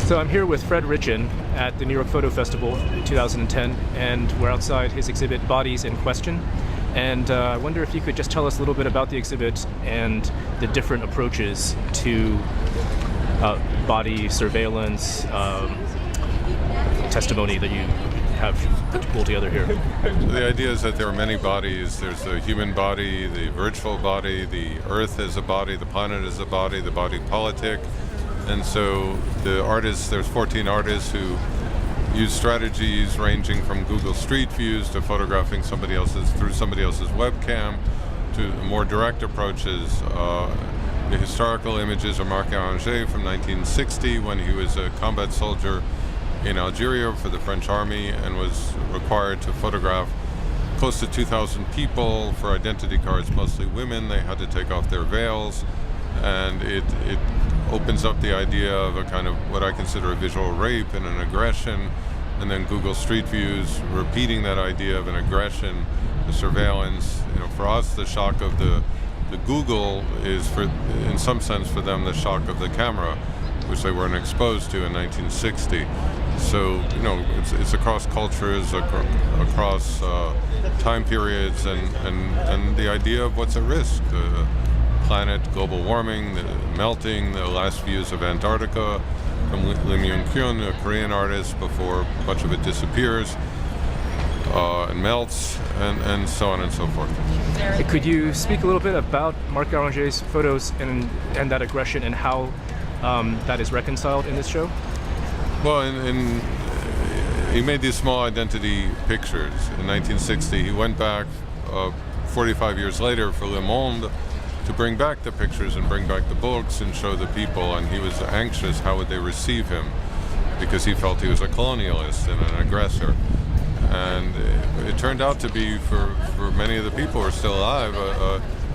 So I'm here with Fred Ritchin at the New York Photo Festival 2010, and we're outside his exhibit, Bodies in Question. And I wonder if you could just tell us a little bit about the exhibit and the different approaches to body surveillance, testimony that you have pulled together here. The idea is that there are many bodies. There's the human body, the virtual body, the earth as a body, the planet as a body, the body politic. And so the artists, there's 14 artists who use strategies ranging from Google Street Views to photographing somebody else's through somebody else's webcam to more direct approaches. The historical images are Marc Aranger from 1960 when he was a combat soldier in Algeria for the French army and was required to photograph close to 2,000 people for identity cards, mostly women. They had to take off their veils, and it opens up the idea of a kind of what I consider a visual rape and an aggression, and then Google Street Views repeating that idea of an aggression, the surveillance. You know, for us, the shock of the Google is, in some sense, for them, the shock of the camera, which they weren't exposed to in 1960. So, you know, it's across cultures, across time periods, and the idea of what's at risk. The planet, global warming, the melting, the last views of Antarctica from Lim Young-kyun, a Korean artist, before much of it disappears and melts, and so on and so forth. Could you speak a little bit about Marc Aranger's photos and that aggression and how that is reconciled in this show? Well, he made these small identity pictures in 1960. He went back 45 years later for Le Monde to bring back the pictures and bring back the books and show the people, and he was anxious how would they receive him, because he felt he was a colonialist and an aggressor. And it turned out to be, for many of the people who are still alive,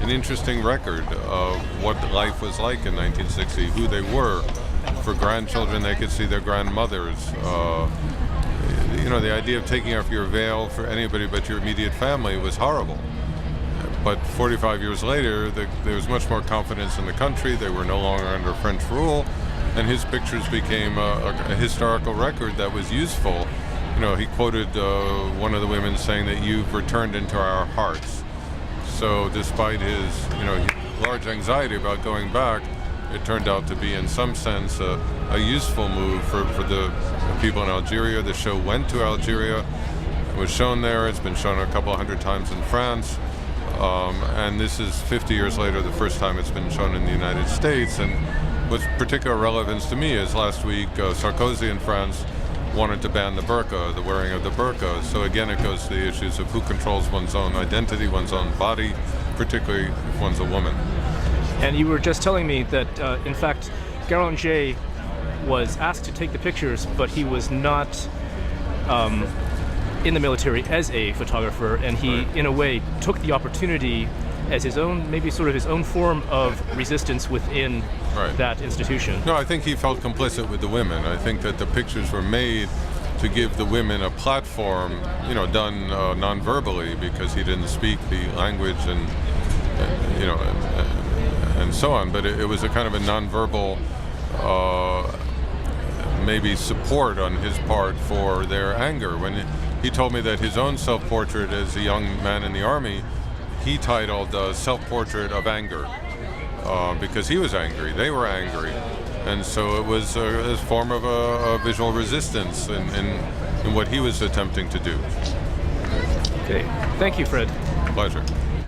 an interesting record of what life was like in 1960, who they were. For grandchildren, they could see their grandmothers. You know, the idea of taking off your veil for anybody but your immediate family was horrible. But 45 years later, there was much more confidence in the country. They were no longer under French rule, and his pictures became a historical record that was useful. You know, he quoted one of the women saying that you've returned into our hearts. So despite his, you know, large anxiety about going back, it turned out to be, in some sense, a useful move for the people in Algeria. The show went to Algeria. It was shown there. It's been shown a couple 100 times in France. And this is 50 years later, the first time it's been shown in the United States. And what's particular relevance to me is last week, Sarkozy in France wanted to ban the burqa, the wearing of the burqa. So again, it goes to the issues of who controls one's own identity, one's own body, particularly if one's a woman. And you were just telling me that, in fact, Garanger was asked to take the pictures, but he was not in the military as a photographer, and he, in a way, took the opportunity as his own, maybe sort of his own form of resistance within that institution. No, I think he felt complicit with the women. I think that the pictures were made to give the women a platform, you know, done non-verbally, because he didn't speak the language and you know, and so on. But it was a kind of a non-verbal maybe support on his part for their anger. When he told me that his own self-portrait as a young man in the army, he titled Self-Portrait of Anger, because he was angry, they were angry. And so it was a form of a visual resistance in what he was attempting to do. Okay, thank you, Fred. Pleasure.